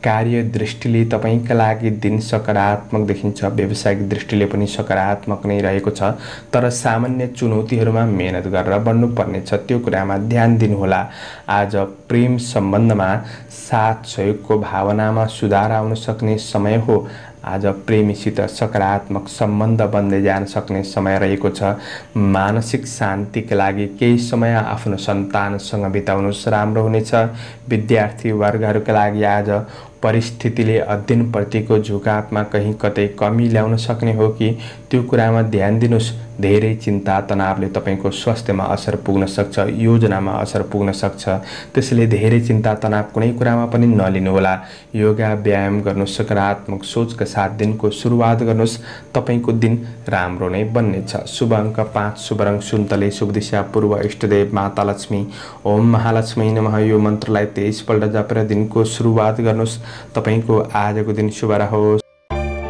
कार्य दृष्टिले तपाईँका लागि दिन सकारात्मक देखिन्छ। व्यावसायिक दृष्टिले पनि सकारात्मक नै रहेको छ, तर सामान्य चुनौतीहरूमा मेहनत गरेर बढ्नुपर्ने छ, त्यो कुरामा ध्यान दिनुहोला। आज प्रेम सम्बन्धमा साथ सहयोगको भावनामा सुधार आउन सक्ने समय हो। आज प्रेमीसित सकारात्मक सम्बन्ध बन्दै जान सक्ने समय रहेको छ। मानसिक शान्तिका लागि केही समय आफ्नो सन्तानसँग बिताउनुहोस्, राम्रो हुनेछ। विद्यार्थी वर्गहरूका लागि आज परिस्थितिले अध्ययनप्रतिको झुकावमा कहीँ कतै कमी ल्याउन सक्ने हो कि त्यो कुरामा ध्यान दिनुहोस्। धेरै चिन्ता तनावले तपाईँको स्वास्थ्यमा असर पुग्न सक्छ, योजनामा असर पुग्न सक्छ। त्यसैले धेरै चिन्ता तनाव कुनै कुरामा पनि नलिनुहोला। योगा व्यायाम गर्नुहोस्, सकारात्मक सोचका साथ दिनको सुरुवात गर्नुहोस्। तपाईँको दिन राम्रो नै बन्नेछ। शुभ अङ्क 5, शुभ रङ सुन्तले, शुभ दिशा पूर्व, इष्टदेव माता लक्ष्मी। ओम महालक्ष्मी नमः यो मन्त्रलाई 23 पल्ट जपेर दिनको सुरुवात गर्नुहोस्। तपाईँको आजको दिन शुभ रहोस्।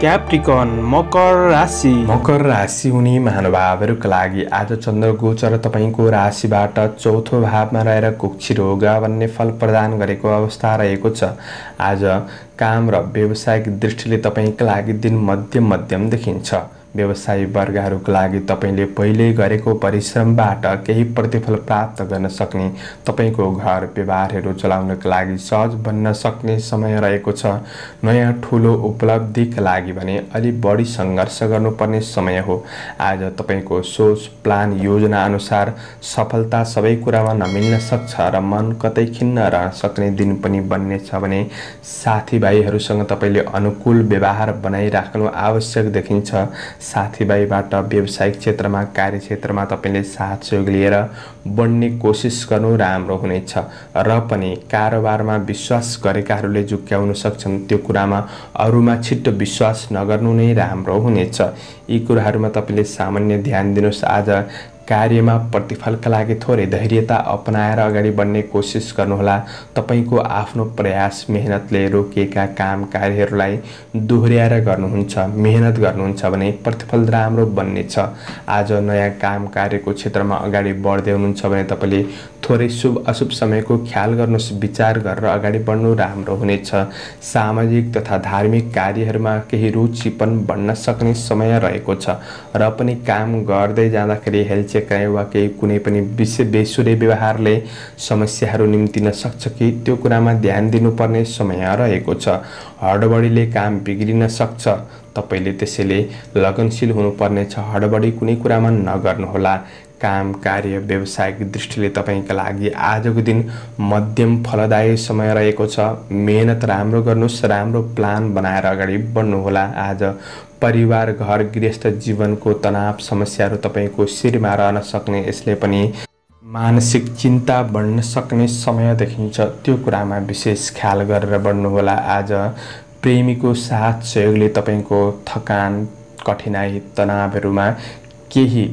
क्याप्रिकन मकर राशि। मकर राशि हुने महानुभावहरूका लागि आज चन्द्र गोचर तपाईँको राशिबाट चौथो भावमा रहेर कुक्षी रोग भन्ने फल प्रदान गरेको अवस्था रहेको छ। आज काम र व्यावसायिक दृष्टिले तपाईँका लागि दिन मध्यम देखिन्छ। व्यवसायी वर्गहरूका लागि तपाईँले पहिले गरेको परिश्रमबाट केही प्रतिफल प्राप्त गर्न सक्ने, तपाईँको घर व्यवहारहरू चलाउनका लागि सहज बन्न सक्ने समय रहेको छ। नयाँ ठुलो उपलब्धिका लागि भने अलि बढी सङ्घर्ष गर्नुपर्ने समय हो। आज तपाईँको सोच, प्लान, योजना अनुसार सफलता सबै कुरामा नमिल्न सक्छ र मन कतै खिन्न रहन सक्ने दिन पनि बन्नेछ भने साथीभाइहरूसँग तपाईँले अनुकूल व्यवहार बनाइराख्नु आवश्यक देखिन्छ। साथीभाइबाट व्यावसायिक क्षेत्रमा, कार्यक्षेत्रमा तपाईँले साथ सहयोग लिएर बढ्ने कोसिस गर्नु राम्रो हुनेछ र पनि कारोबारमा विश्वास गरेकाहरूले झुक्क्याउन सक्छन्, त्यो कुरामा अरूमा छिट्टो विश्वास नगर्नु नै राम्रो हुनेछ। यी कुराहरूमा तपाईँले सामान्य ध्यान दिनुहोस्। आज कार्यमा प्रतिफलका लागि थोरै धैर्यता अपनाएर अगाडि बढ्ने कोसिस गर्नुहोला। तपाईँको आफ्नो प्रयास मेहनतले रोकिएका काम कार्यहरूलाई दोहोर्याएर गर्नुहुन्छ, मेहनत गर्नुहुन्छ भने प्रतिफल राम्रो बन्नेछ। आज नयाँ काम कार्यको क्षेत्रमा अगाडि बढ्दै हुनुहुन्छ भने तपाईँले थोरै शुभ अशुभ समयको ख्याल गर्नुहोस्, विचार गरेर अगाडि बढ्नु राम्रो हुनेछ। सामाजिक तथा धार्मिक कार्यहरूमा केही रुचिपन बढ्न सक्ने समय रहेको छ र पनि काम गर्दै जाँदाखेरि हेलचेक्राइ वा केही कुनै पनि बेसुरे व्यवहारले समस्याहरू निम्तिन सक्छ कि त्यो कुरामा ध्यान दिनुपर्ने समय रहेको छ। हडबडीले काम बिग्रिन सक्छ, तपाईँले त्यसैले लगनशील हुनुपर्नेछ। हडबडी कुनै कुरामा नगर्नुहोला। काम कार्य व्यावसायिक दृष्टिले तपाईँका लागि आजको दिन मध्यम फलदायी समय रहेको छ। मेहनत राम्रो गर्नुहोस्, राम्रो प्लान बनाएर अगाडि बढ्नुहोला। आज परिवार, घर, गृहस्थ जीवनको तनाव समस्याहरू तपाईँको शिरमा रहन सक्ने, यसले पनि मानसिक चिन्ता बढ्न सक्ने समय देखिन्छ। त्यो कुरामा विशेष ख्याल गरेर बढ्नुहोला। आज प्रेमीको साथ सहयोगले तपाईँको थकान, कठिनाई, तनावहरूमा केही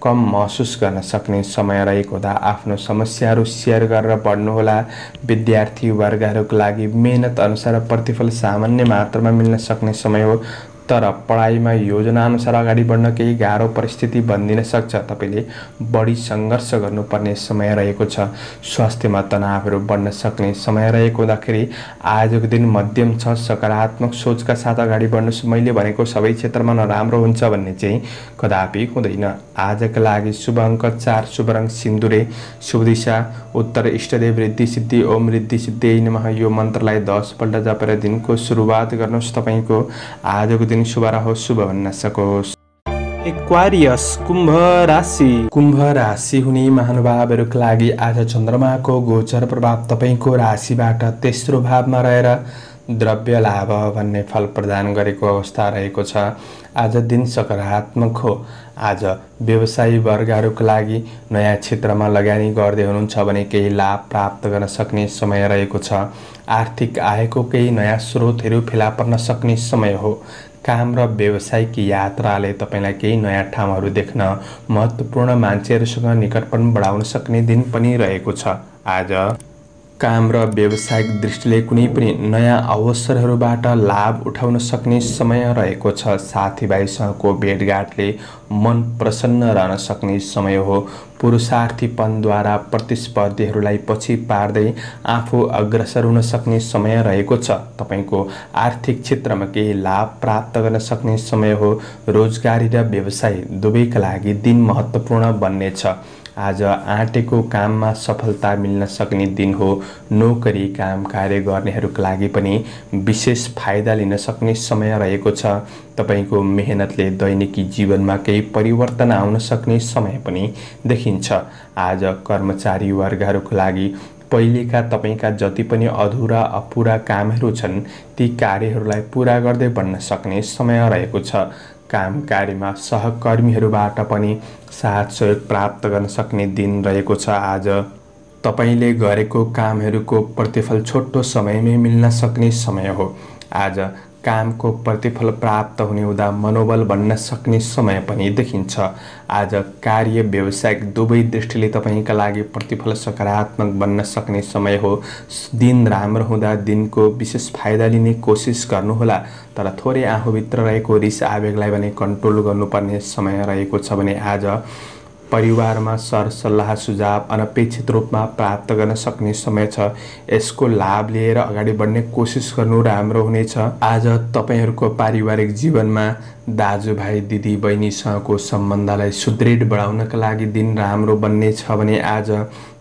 कम महसुस गर्न सक्ने समय रहेको हुँदा आफ्नो समस्याहरू सेयर गरेर पढ्नुहोला। विद्यार्थी वर्गहरूको लागि मेहनत अनुसार प्रतिफल सामान्य मात्रामा मिल्न सक्ने समय हो, तर पढाइमा योजनाअनुसार अगाडि बढ्न केही गाह्रो परिस्थिति बन्दिन सक्छ। तपाईले बढी सङ्घर्ष गर्नुपर्ने समय रहेको छ। स्वास्थ्यमा तनावहरू बढ्न सक्ने समय रहेको हुँदाखेरि आजको दिन मध्यम छ। सकारात्मक सोचका साथ अगाडि बढ्नुहोस्। मैले भनेको सबै क्षेत्रमा नराम्रो हुन्छ भन्ने चाहिँ कदापि हुँदैन। आजका लागि शुभ अङ्क 4, शुभ रङ सिन्दुरे, शुभ दिशा उत्तर, इष्टदेव रिद्धि सिद्धि ओम रिद्धि सिद्धियै नमः। यो मन्त्रलाई 10 पल्ट जपेर दिनको सुरुवात गर्नुहोस्। तपाईको आजको दिन शुभ रहोस्, शुभ भन्न सकोस्। एक्वारियस कुम्भ राशि। कुम्भ राशि हुने महानुभावहरूको लागि आज चन्द्रमाको गोचर प्रभाव तपाईको राशिबाट तेस्रो भावमा रहेर द्रव्य लाभ भन्ने फल प्रदान गरेको अवस्था रहेको छ। आज दिन सकारात्मक हो। आज व्यवसायी वर्गहरूको लागि नयाँ क्षेत्रमा लगानी गर्दै हुनुहुन्छ भने केही लाभ प्राप्त गर्न सक्ने समय रहेको छ। आर्थिक आयको केही नयाँ स्रोतहरू फेला पर्न सक्ने समय हो। काम र व्यावसायिक यात्राले तपाईलाई केही नयाँ ठाउँहरू देख्न, महत्त्वपूर्ण मान्छेहरूसँग निकटपन बढाउन सक्ने दिन पनि रहेको छ। आज काम र व्यावसायिक दृष्टिले कुनै पनि नयाँ अवसरहरूबाट लाभ उठाउन सक्ने समय रहेको छ। साथीभाइसँगको भेटघाटले मन प्रसन्न रहन सक्ने समय हो। पुरुषार्थीपनद्वारा प्रतिस्पर्धीहरूलाई पछि पार्दै आफू अग्रसर हुन सक्ने समय रहेको छ। तपाईको आर्थिक क्षेत्रमा केही लाभ प्राप्त गर्न सक्ने समय हो। रोजगारी र व्यवसाय दुवैका लागि दिन महत्त्वपूर्ण बन्नेछ। आज आँटेको काममा सफलता मिल्न सक्ने दिन हो। नोकरी काम कार्य गर्नेहरूका लागि पनि विशेष फाइदा लिन सक्ने समय रहेको छ। तपाईको मेहनतले दैनिकी जीवनमा केही परिवर्तन आउन सक्ने समय पनि देखिन्छ। आज कर्मचारी वर्गहरूको लागि पहिलेका तपाईका जति पनि अधुरा अपुरा कामहरू छन् ती कार्यहरूलाई पूरा गर्दै बढ्न सक्ने समय रहेको छ। काम कार्यमा सहकर्मीहरूबाट पनि साथ सहयोग प्राप्त गर्न सक्ने दिन रहेको छ। आज तपाईले गरेको कामहरूको प्रतिफल छोटो समयमै मिल्न सक्ने समय हो। आज कामको प्रतिफल प्राप्त हुने हुँदा मनोबल बढ्न सक्ने समय पनि देखिन्छ। आज कार्य व्यावसायिक दुवै दृष्टिले तपाईका लागि प्रतिफल सकारात्मक बन्न सक्ने समय हो। दिन राम्रो हुँदा दिनको विशेष फाइदा लिने कोसिस गर्नुहोला, तर थोरै आफूभित्र रहेको रिस आवेगलाई भने कन्ट्रोल गर्नुपर्ने समय रहेको छ। भने आज परिवारमा सरसल्लाह सुझाव अनपेक्षित रूपमा प्राप्त गर्न सक्ने समय छ। यसको लाभ लिएर अगाडि बढ्ने कोसिस गर्नु राम्रो हुनेछ। आज तपाईहरूको पारिवारिक जीवनमा दाजुभाइ दिदी बहिनीसँगको सम्बन्धलाई सुदृढ बढाउनका लागि दिन राम्रो बन्नेछ। भने आज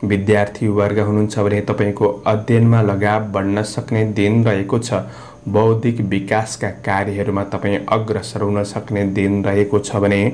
विद्यार्थी वर्ग हुनुहुन्छ भने तपाईको अध्ययनमा लगाव बढ्न सक्ने दिन रहेको छ। बौद्धिक विकासका कार्यहरूमा तपाईँ अग्रसर हुन सक्ने दिन रहेको छ। भने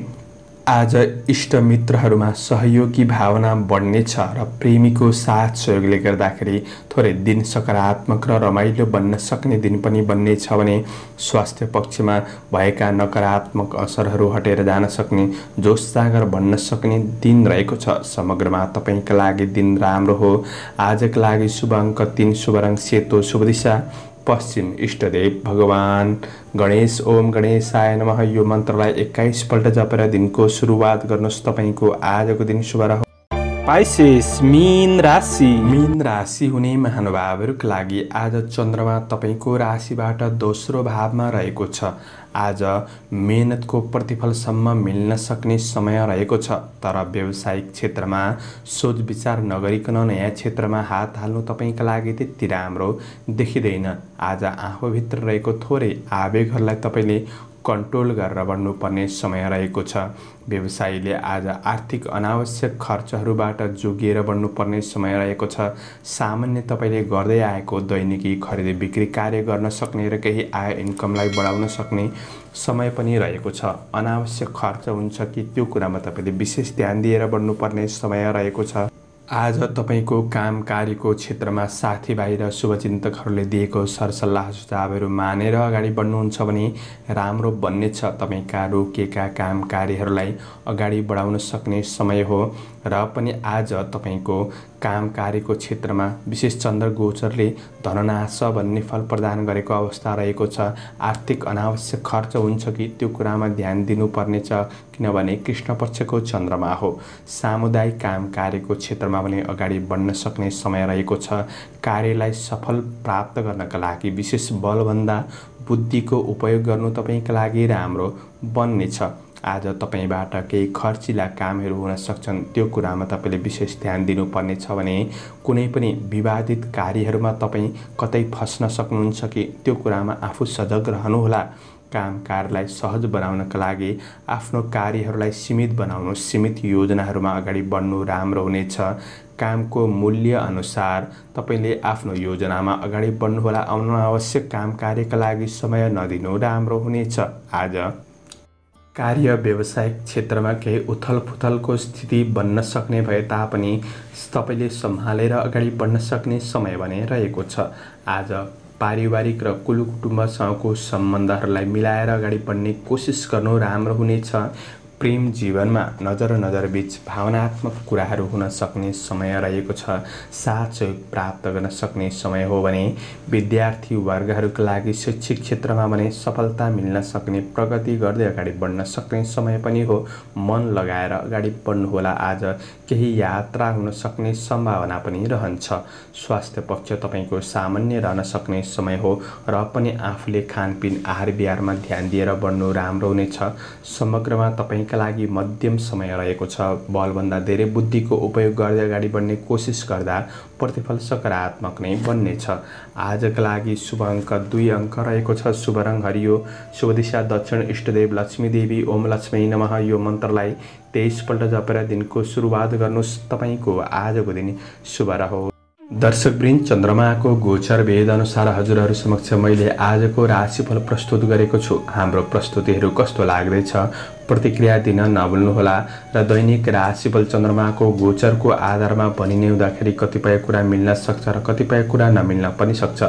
आज इष्टमित्रहरूमा सहयोगी भावना बढ्नेछ र प्रेमीको साथ सहयोगले गर्दाखेरि थोरै दिन सकारात्मक र रमाइलो बन्न सक्ने दिन पनि बन्नेछ। भने स्वास्थ्य पक्षमा भएका नकारात्मक असरहरू हटेर जान सक्ने, जोस जागर बन्न सक्ने दिन रहेको छ। समग्रमा तपाईका लागि दिन राम्रो हो। आजका लागि शुभ अङ्क 3, शुभ रङ सेतो, शुभ दिशा पश्चिम, इष्टदेव भगवान गणेश ओम गणेशाय नमः। यो मन्त्रलाई 21 पल्ट जपेर दिनको सुरुवात गर्नुहोस्। तपाईको आजको दिन शुभ रहोस्। पाइसेस मीन राशि। मीन राशि हुने महानुभावहरूका लागि आज चन्द्रमा तपाईको राशिबाट दोस्रो भावमा रहेको छ। आज मेहनतको प्रतिफलसम्म मिल्न सक्ने समय रहेको छ, तर व्यावसायिक क्षेत्रमा सोच विचार नगरिकन नयाँ क्षेत्रमा हात हाल्नु तपाईका लागि त्यति राम्रो देखिँदैन। आज आफूभित्र रहेको थोरै आवेगहरूलाई तपाईले कन्ट्रोल गरेर बढ्नुपर्ने समय रहेको छ। व्यवसायीले आज आर्थिक अनावश्यक खर्चहरूबाट जोगिएर बढ्नुपर्ने समय रहेको छ। सामान्य तपाईले गर्दै आएको दैनिकी खरिद बिक्री कार्य गर्न सक्ने र केही आय इन्कमलाई बढाउन सक्ने समय पनि रहेको छ। अनावश्यक खर्च हुन्छ कि त्यो कुरामा तपाईले विशेष ध्यान दिएर बढ्नुपर्ने समय रहेको छ। आज तपाईको काम कार्यको क्षेत्रमा साथीभाइ र शुभचिन्तकहरूले दिएको सरसल्लाह सुझावहरू मानेर अगाडि बढ्नुहुन्छ भने राम्रो बन्नेछ। तपाईका रोकिएका काम कार्यहरूलाई अगाडि बढाउन सक्ने समय हो। र पनि आज तपाईको काम कार्यको क्षेत्रमा विशेष चन्द्र गोचरले धननाश भन्ने फल प्रदान गरेको अवस्था रहेको छ। आर्थिक अनावश्यक खर्च हुन्छ कि त्यो कुरामा ध्यान दिनुपर्नेछ, किनभने कृष्ण पक्षको चन्द्रमा हो। सामुदायिक काम कार्यको क्षेत्रमा पनि अगाडि बढ्न सक्ने समय रहेको छ। कार्यलाई सफल प्राप्त गर्नका लागि विशेष बलभन्दा बुद्धिको उपयोग गर्नु तपाईका लागि राम्रो बन्नेछ। आज तपाईबाट केही खर्चिला कामहरू हुन सक्छन्, त्यो कुरामा तपाईले विशेष ध्यान दिनुपर्नेछ भने कुनै पनि विवादित कार्यहरूमा तपाई कतै फस्न सक्नुहुन्छ कि त्यो कुरामा आफू सजग रहनुहोला। कामकारलाई सहज बनाउनका लागि आफ्नो कार्यहरूलाई सीमित बनाउनु, सीमित योजनाहरूमा अगाडि बढ्नु राम्रो हुनेछ। कामको मूल्य अनुसार तपाईले आफ्नो योजनामा अगाडि बढ्नुहोला। अनावश्यक काम कार्यका लागि समय नदिनु राम्रो हुनेछ। आज कार्य व्यावसायिक क्षेत्रमा केही उथलपुथलको स्थिति बन्न सक्ने भए तापनि तपाईले सम्हालेर अगाडि बढ्न सक्ने समय भने रहेको छ। आज पारिवारिक र कुल कुटुम्बसँगको सम्बन्धहरूलाई मिलाएर अगाडि बढ्ने कोसिस गर्नु राम्रो हुनेछ। प्रेम जीवनमा नजर बीच भावनात्मक कुराहरू हुन सक्ने समय रहेको छ। साथ सहयोग प्राप्त गर्न सक्ने समय हो भने विद्यार्थी वर्गहरूका लागि शैक्षिक क्षेत्रमा भने सफलता मिल्न सक्ने, प्रगति गर्दै अगाडि बढ्न सक्ने समय पनि हो। मन लगाएर अगाडि बढ्नुहोला। आज केही यात्रा हुन सक्ने सम्भावना पनि रहन्छ। स्वास्थ्य पक्ष तपाईको सामान्य रहन सक्ने समय हो र पनि आफूले खानपिन आहार विहारमा ध्यान दिएर बढ्नु राम्रो हुनेछ। समग्रमा तपाईका लागि मध्यम समय रहेको छ। बलभन्दा धेरै बुद्धिको उपयोग गर्दै अगाडि बढ्ने कोसिस गर्दा प्रतिफल सकारात्मक नै बन्नेछ। आजका लागि शुभ अङ्क 2 अङ्क रहेको छ। शुभ रङ हरियो, शुभ दिशा दक्षिण, इष्टदेव लक्ष्मी देवी ओम लक्ष्मी नमः यो मन्त्रलाई 23 पल्ट जपेर दिनको सुरुवात गर्नुहोस्। तपाईको आजको दिन शुभ रहोस्। दर्शकवृन्द, चन्द्रमाको गोचर वेद अनुसार हजुरहरू समक्ष मैले आजको राशिफल प्रस्तुत गरेको छु। हाम्रो प्रस्तुतिहरू कस्तो लाग्दैछ प्रतिक्रिया दिन नभुल्नुहोला। र दैनिक राशिफल चन्द्रमाको गोचरको आधारमा भनिने हुँदाखेरि कतिपय कुरा मिल्न सक्छ र कतिपय कुरा नमिल्न पनि सक्छ।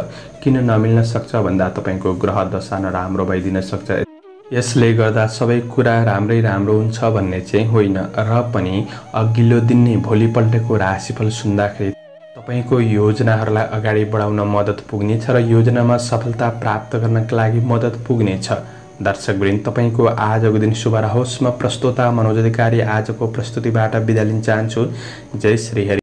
किन नमिल्न सक्छ भन्दा तपाईको ग्रह दशा नराम्रो भइदिन सक्छ। यसले गर्दा सबै कुरा राम्रै राम्रो हुन्छ भन्ने चाहिँ होइन। र पनि अघिल्लो दिन नै भोलिपल्टको राशिफल सुन्दाखेरि तपाईको योजनाहरूलाई अगाडि बढाउन मद्दत पुग्नेछ र योजनामा सफलता प्राप्त गर्नका लागि मद्दत पुग्नेछ। दर्शकवृन्द, तपाईको आजको दिन शुभ रहोस्। म प्रस्तोता मनोज अधिकारी आजको प्रस्तुतिबाट बिदा लिन चाहन्छु। जय श्री हरि।